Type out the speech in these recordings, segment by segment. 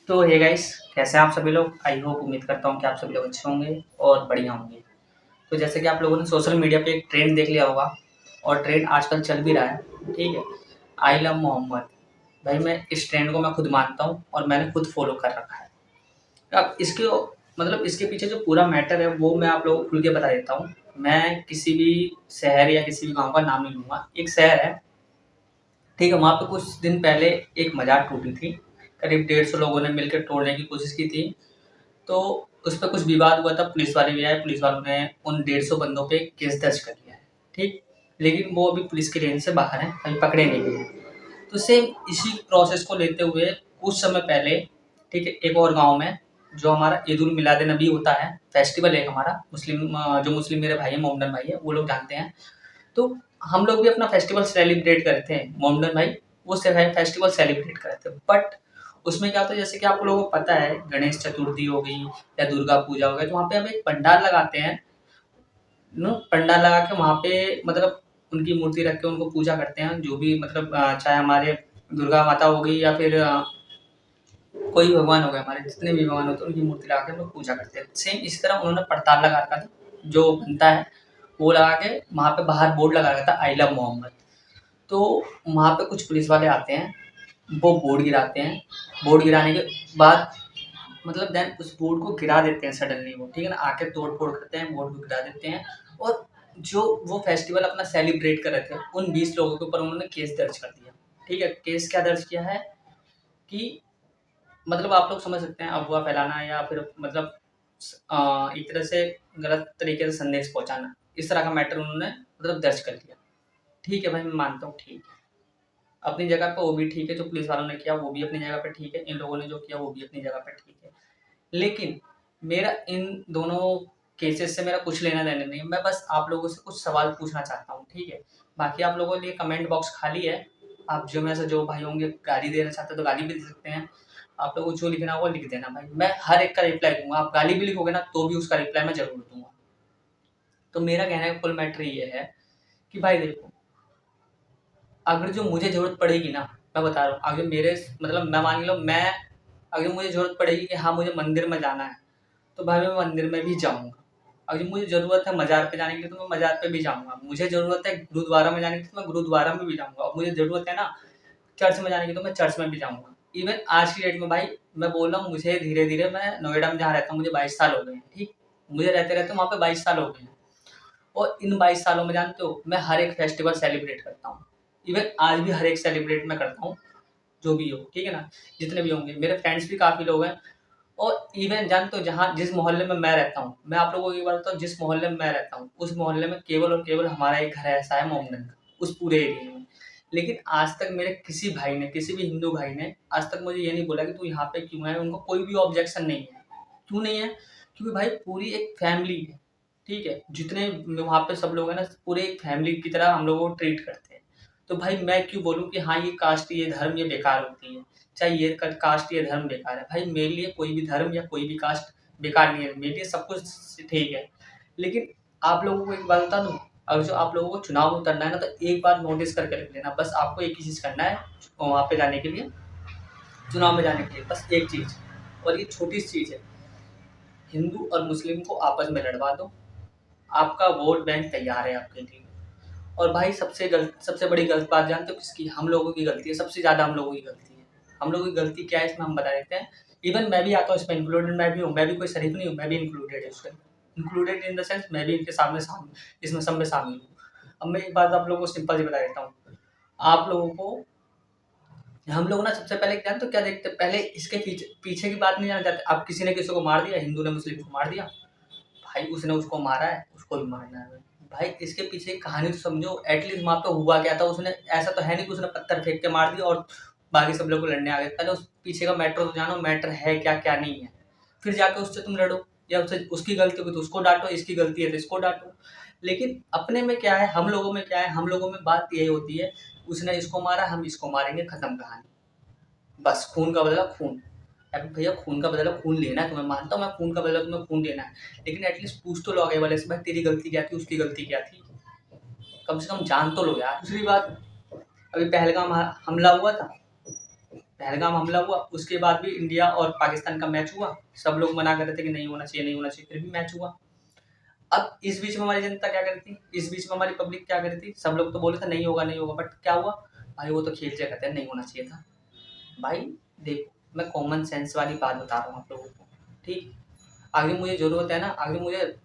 तो hey guys, कैसे हैं आप सभी लोग? आई होप उम्मीद करता हूँ कि आप सभी लोग अच्छे होंगे और बढ़िया होंगे। तो जैसे कि आप लोगों ने सोशल मीडिया पे एक ट्रेंड देख लिया होगा और ट्रेंड आजकल चल भी रहा है, ठीक है? I love Mohammed. भाई मैं इस ट्रेंड को मैं खुद मानता हूँ और मैंने खुद फॉलो कर रखा है। अब इसके पीछे जो पूरा मैटर है वो मैं आप लोगों को खुल के बता देता हूँ। मैं किसी भी शहर या किसी भी गाँव का नाम नहीं लूँगा। एक शहर है, ठीक है? वहाँ पे कुछ दिन पहले एक मज़ार टूटी थी। करीब 150 लोगों ने मिलकर तोड़ने की कोशिश की थी। तो उस पे कुछ विवाद हुआ था, पुलिस वाले भी आए, पुलिस वालों ने उन 150 बंदों पे केस दर्ज कर लिया है, ठीक? लेकिन वो अभी पुलिस की रेंज से बाहर हैं, अभी पकड़े नहीं गए हैं। तो सेम इसी प्रोसेस को लेते हुए कुछ समय पहले, ठीक है, एक और गाँव में जो हमारा ईद उल मिलाद नबी होता है, फेस्टिवल है हमारा जो मुस्लिम मेरे भाई हैं, मोहम्मदन भाई हैं, वो लोग जानते हैं। तो हम लोग भी अपना फेस्टिवल सेलिब्रेट करते हैं, मोहम्मदन भाई वो फेस्टिवल सेलिब्रेट करते हैं। बट उसमें क्या होता है, जैसे कि आप लोगों को पता है, गणेश चतुर्थी हो गई या दुर्गा पूजा हो गई, तो वहाँ पे हम एक पंडाल लगाते हैं। पंडाल लगा के वहाँ पे मतलब उनकी मूर्ति रख के उनको पूजा करते हैं, जो भी मतलब चाहे हमारे दुर्गा माता हो गई या फिर कोई भी भगवान हो गए, हमारे जितने भी भगवान होते हैं उनकी मूर्ति लगा के हम लोग पूजा करते हैं। सेम इसी तरह उन्होंने पड़ताल लगा रखा था, जो बनता है वो लगा के वहाँ पे बाहर बोर्ड लगा रखा था, आई लव मोहम्मद। तो वहाँ पे कुछ पुलिस वाले आते हैं, वो बोर्ड गिराते हैं। बोर्ड गिराने के बाद मतलब देन उस बोर्ड को गिरा देते हैं सडनली वो, ठीक है ना? आके तोड़-फोड़ करते हैं, बोर्ड को गिरा देते हैं और जो वो फेस्टिवल अपना सेलिब्रेट कर रहे थे, उन 20 लोगों के ऊपर उन्होंने केस दर्ज कर दिया, ठीक है? केस क्या दर्ज किया है कि मतलब आप लोग समझ सकते हैं, अफ़वाह फैलाना या फिर मतलब एक तरह से गलत तरीके से संदेश पहुँचाना, इस तरह का मैटर उन्होंने मतलब दर्ज कर लिया। ठीक है भाई, मैं मानता हूँ, ठीक है। अपनी जगह पे वो भी ठीक है, जो पुलिस वालों ने किया वो भी अपनी जगह पे ठीक है, इन लोगों ने जो किया वो भी अपनी जगह पे ठीक है। लेकिन मेरा इन दोनों केसेस से मेरा कुछ लेना-देना नहीं है, मैं बस आप लोगों से कुछ सवाल पूछना चाहता हूँ, ठीक है? बाकी आप लोगों के लिए कमेंट बॉक्स खाली है, आप जो में से जो भाई होंगे गाली देना चाहते हैं तो गाली भी दे सकते हैं, आप लोगों को जो लिखना होगा लिख देना भाई, मैं हर एक का रिप्लाई दूँगा, आप गाली भी लिखोगे ना तो भी उसका रिप्लाई मैं ज़रूर दूँगा। तो मेरा कहने का कुल मैटर ये है कि भाई देखो, अगर जो मुझे ज़रूरत पड़ेगी ना, मैं बता रहा हूँ, अगर मेरे मतलब मैं मान लो मैं अगर मुझे ज़रूरत पड़ेगी कि हाँ, मुझे मंदिर में जाना है, तो भाई मैं मंदिर में भी जाऊँगा। अगर मुझे ज़रूरत है मज़ार पे जाने की तो मैं मज़ार पे भी जाऊँगा। मुझे ज़रूरत है गुरुद्वारा में जाने की तो मैं गुरुद्वारा में भी जाऊँगा और मुझे ज़रूरत है ना चर्च में जाने की तो मैं चर्च में भी जाऊँगा। इवन आज की डेट में भाई मैं बोल रहा हूँ, मुझे धीरे-धीरे मैं नोएडा में जहाँ रहता हूँ मुझे 22 साल हो गए हैं, ठीक? मुझे रहते-रहते वहाँ पे 22 साल हो गए हैं और इन 22 सालों में जानते हो मैं हर एक फेस्टिवल सेलिब्रेट करता हूँ। इवन आज भी हर एक सेलिब्रेट मैं करता हूँ, जो भी हो, ठीक है ना? जितने भी होंगे, मेरे फ्रेंड्स भी काफ़ी लोग हैं और इवन जानते हो जहाँ जिस मोहल्ले में मैं रहता हूँ, मैं आप लोगों को एक बात बताऊँ, जिस मोहल्ले में मैं रहता हूँ, उस मोहल्ले में केवल और केवल हमारा एक घर ऐसा है मोमडन का, उस पूरे एरिया में। लेकिन आज तक मेरे किसी भाई ने, किसी भी हिंदू भाई ने आज तक मुझे ये नहीं बोला कि तू यहाँ पे क्यों है? उनको कोई भी ऑब्जेक्शन नहीं है। क्यों नहीं है? क्योंकि भाई पूरी एक फैमिली है, ठीक है? जितने वहाँ पे सब लोग हैं ना, पूरे एक फैमिली की तरह हम लोगों को ट्रीट करते हैं। तो भाई मैं क्यों बोलूँ कि हाँ, ये कास्ट, ये धर्म, ये बेकार होती है। चाहे ये कास्ट या धर्म बेकार है, भाई मेरे लिए कोई भी धर्म या कोई भी कास्ट बेकार नहीं है, मेरे लिए सब कुछ ठीक है। लेकिन आप लोगों को एक बात बता दूँ, अगर जो आप लोगों को चुनाव में उतरना है ना, तो एक बात नोटिस करके रख लेना, बस आपको एक ही चीज़ करना है वहाँ पे जाने के लिए, चुनाव में जाने के लिए, बस एक चीज़, और ये छोटी-सी चीज़ है, हिंदू और मुस्लिम को आपस में लड़वा दो, आपका वोट बैंक तैयार है आपके लिए। और भाई सबसे बड़ी गलत बात जानते हो किसकी? हम लोगों की गलती है, सबसे ज़्यादा हम लोगों की गलती है। हम लोगों की गलती क्या है इसमें हम बता देते हैं। इवन मैं भी आता हूँ इसमें, इंक्लूडेड मैं भी हूँ, मैं भी कोई शरीफ नहीं हूँ, मैं भी इंक्लूडेड है उसके अंदर। इंक्लूडेड इन द सेंस मैं भी इनके सामने इसमें सब में शामिल हूँ। अब मैं एक बात आप लोगों को सिंपल सी बता देता हूँ। आप लोगों को हम लोग ना सबसे पहले जानते हो क्या देखते हैं? पहले इसके पीछे पीछे की बात नहीं जानना चाहते। अब किसी ने किसी को मार दिया, हिंदू ने मुस्लिम को मार दिया, भाई उसने उसको मारा है, उसको भी मारना है। भाई इसके पीछे एक कहानी तो समझो, एटलीस्ट वहाँ पे हुआ क्या था, उसने ऐसा तो है नहीं कि उसने पत्थर फेंक के मार दिया और बाकी सब लोग को लड़ने आ गए। पहले उस पीछे का मैटर तो जानो, मैटर है क्या, क्या नहीं है। फिर जाके उससे तुम लड़ो, या उससे उसकी गलती होगी तो उसको डाँटो, इसकी गलती है तो इसको डाँटो। लेकिन अपने में क्या है, हम लोगों में क्या है, हम लोगों में बात यही होती है, उसने इसको मारा, हम इसको मारेंगे, खत्म कहानी। बस खून का बदला खून। अभी भैया खून का बदला खून लेना है, तो मैं मानता हूँ मैं खून का बदला तुम्हें खून लेना है, लेकिन एटलीस्ट पूछ तो लो आगे वाले से, भाई तेरी गलती क्या थी, उसकी गलती क्या थी, कम से कम जान तो लो यार। दूसरी बात, अभी पहलगाम हमला हुआ था, पहलगाम हमला हुआ, उसके बाद भी इंडिया और पाकिस्तान का मैच हुआ, सब लोग मना कर रहे थे कि नहीं होना चाहिए, नहीं होना चाहिए, फिर भी मैच हुआ। अब इस बीच में हमारी जनता क्या कर रही थी, इस बीच में हमारी पब्लिक क्या कर रही थी, सब लोग तो बोले थे नहीं होगा, नहीं होगा, बट क्या हुआ भाई, वो तो खेल से कहते हैं नहीं होना चाहिए था। भाई देखो, मैं कॉमन सेंस वाली बात बता रहा हूँ आप लोगों को, ठीक। अगर मुझे ज़रूरत है ना, अगर मुझे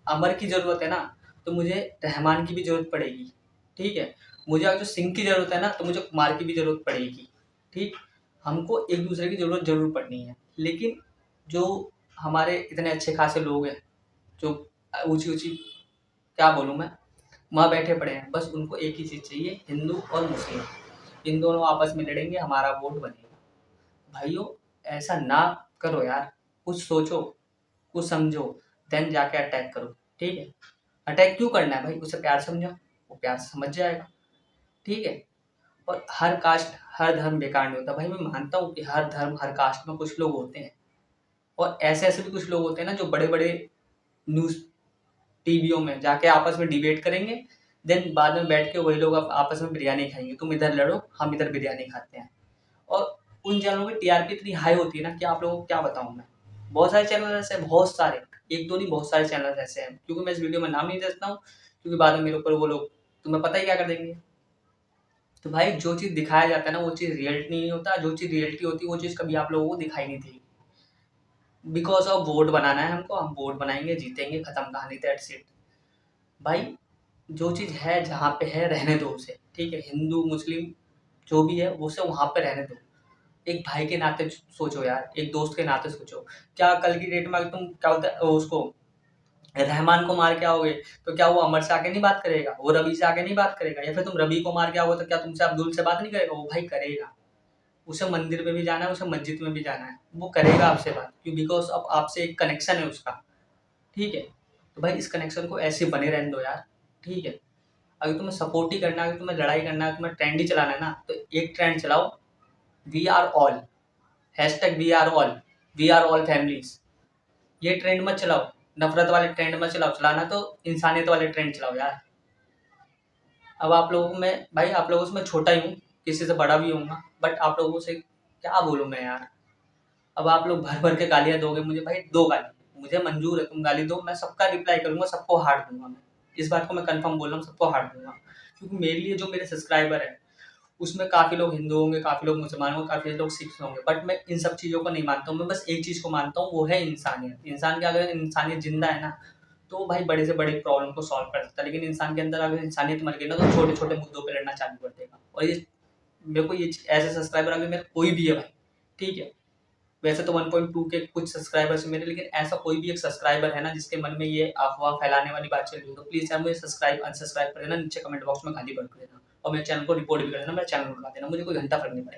अमर की ज़रूरत है ना, तो मुझे रहमान की भी ज़रूरत पड़ेगी, ठीक है। मुझे अगर जो सिंह की ज़रूरत है ना, तो मुझे कुमार की भी ज़रूरत पड़ेगी, ठीक। हमको एक दूसरे की ज़रूरत ज़रूर पड़नी है, लेकिन जो हमारे इतने अच्छे खासे लोग हैं, जो ऊँची ऊँची, क्या बोलूँ मैं, वहाँ बैठे पड़े हैं, बस उनको एक ही चीज़ चाहिए, हिंदू और मुस्लिम, इन दोनों आपस में लड़ेंगे, हमारा वोट बनेगा। भाइयों, ऐसा ना करो यार, कुछ सोचो, कुछ समझो, देन जाके अटैक करो, ठीक है। अटैक क्यों करना है भाई, उसे प्यार समझो, वो प्यार से समझ जाएगा, ठीक है। और हर कास्ट, हर धर्म बेकार नहीं होता भाई, मैं मानता हूँ कि हर धर्म, हर कास्ट में कुछ लोग होते हैं, और ऐसे-ऐसे भी कुछ लोग होते हैं ना, जो बड़े-बड़े न्यूज़ टीवियों में जाके आपस में डिबेट करेंगे, देन बाद में बैठ के वही लोग आपस में बिरयानी खाएँगे, तुम इधर लड़ो, हम इधर बिरयानी खाते हैं। और उन चैनलों की टीआरपी इतनी हाई होती है ना कि आप लोगों को क्या बताऊँ मैं। बहुत सारे चैनल ऐसे हैं, बहुत सारे, एक दो नहीं, बहुत सारे चैनल ऐसे हैं, क्योंकि मैं इस वीडियो में नाम नहीं दे सकता हूँ, क्योंकि बाद में मेरे ऊपर वो लोग, तुम्हें पता ही क्या कर देंगे। तो भाई जो चीज़ दिखाया जाता है ना, वो चीज़ रियलिटी नहीं होता, जो चीज़ रियलिटी होती है वो चीज़ कभी आप लोगों को दिखाई नहीं देगी। बिकॉज़ ऑफ वोट बनाना है हमको, हम वोट बनाएँगे, जीतेंगे, खत्म कहानी, दैट्स इट। भाई जो चीज़ है जहाँ पे है रहने दो उसे, ठीक है? हिंदू, मुस्लिम जो भी है वो उसे वहाँ पे रहने दो। एक भाई के नाते सोचो यार, एक दोस्त के नाते सोचो। क्या कल की डेट में अगर तुम क्या बोलते हैं उसको, रहमान को मार के आओगे, तो क्या वो अमर से आके नहीं बात करेगा? वो रवि से आके नहीं बात करेगा? या फिर तुम रवि को मार के आओगे तो क्या तुमसे अब्दुल से बात नहीं करेगा? वो भाई करेगा। उसे मंदिर में भी जाना है, उसे मस्जिद में भी जाना है, वो करेगा आपसे बात, क्यों? बिकॉज़ ऑफ आपसे एक कनेक्शन है उसका, ठीक है? तो भाई इस कनेक्शन को ऐसे बने रहने दो यार, ठीक है? अगर तुम्हें सपोर्ट ही करना है, अगर तुम्हें लड़ाई करना है, तुम्हें ट्रेंड ही चलाना है ना, तो एक ट्रेंड चलाओ, we are all, hashtag we are all families. ये ट्रेंड मत चलाओ, नफ़रत वाले ट्रेंड मत चलाओ, चलाना तो इंसानियत वाले ट्रेंड चलाओ यार। अब आप लोगों को मैं, भाई आप लोगों से मैं छोटा ही हूँ, किसी से बड़ा भी होऊँगा, बट आप लोगों से क्या बोलूँ मैं यार। अब आप लोग भर-भर के गालियाँ दोगे मुझे, भाई दो गाली, मुझे मंज़ूर है, तुम गाली दो, मैं सबका रिप्लाई करूँगा, सबको हार्ट दूँगा मैं। इस बात को मैं कन्फर्म बोल रहा हूँ, सबको हार्ट दूँगा। क्योंकि मेरे लिए जो मेरे सब्सक्राइबर हैं, उसमें काफ़ी लोग हिंदू होंगे, काफ़ी लोग मुसलमान होंगे, काफ़ी लोग सिख होंगे, बट मैं इन सब चीज़ों को नहीं मानता हूँ, मैं बस एक चीज़ को मानता हूँ, वो है इंसानियत। इंसान के अगर इंसानियत ज़िंदा है ना, तो वो भाई बड़े से बड़ी प्रॉब्लम को सॉल्व कर सकता है, लेकिन इंसान के अंदर अगर इंसानियत मर गई ना, तो छोटे-छोटे मुद्दों पे लड़ना चालू कर देगा। और ये मेरे को ये ऐसे सब्सक्राइबर अगर मेरा कोई भी है भाई, ठीक है? वैसे तो 1.2 के कुछ सब्सक्राइबर्स हैं मेरे, लेकिन ऐसा कोई भी एक सब्सक्राइबर है ना जिसके मन में ये अफ़वाह फैलाने वाली बात चल रही हो, तो प्लीज़ यार मुझे सब्सक्राइब अनसब्सक्राइब कर देना, नीचे कमेंट बॉक्स में गाली बक देना, और मेरे चैनल को रिपोर्ट भी कर देना, मेरा चैनल को हटा देना, मुझे कोई घंटा फ़र्क नहीं पड़ेगा।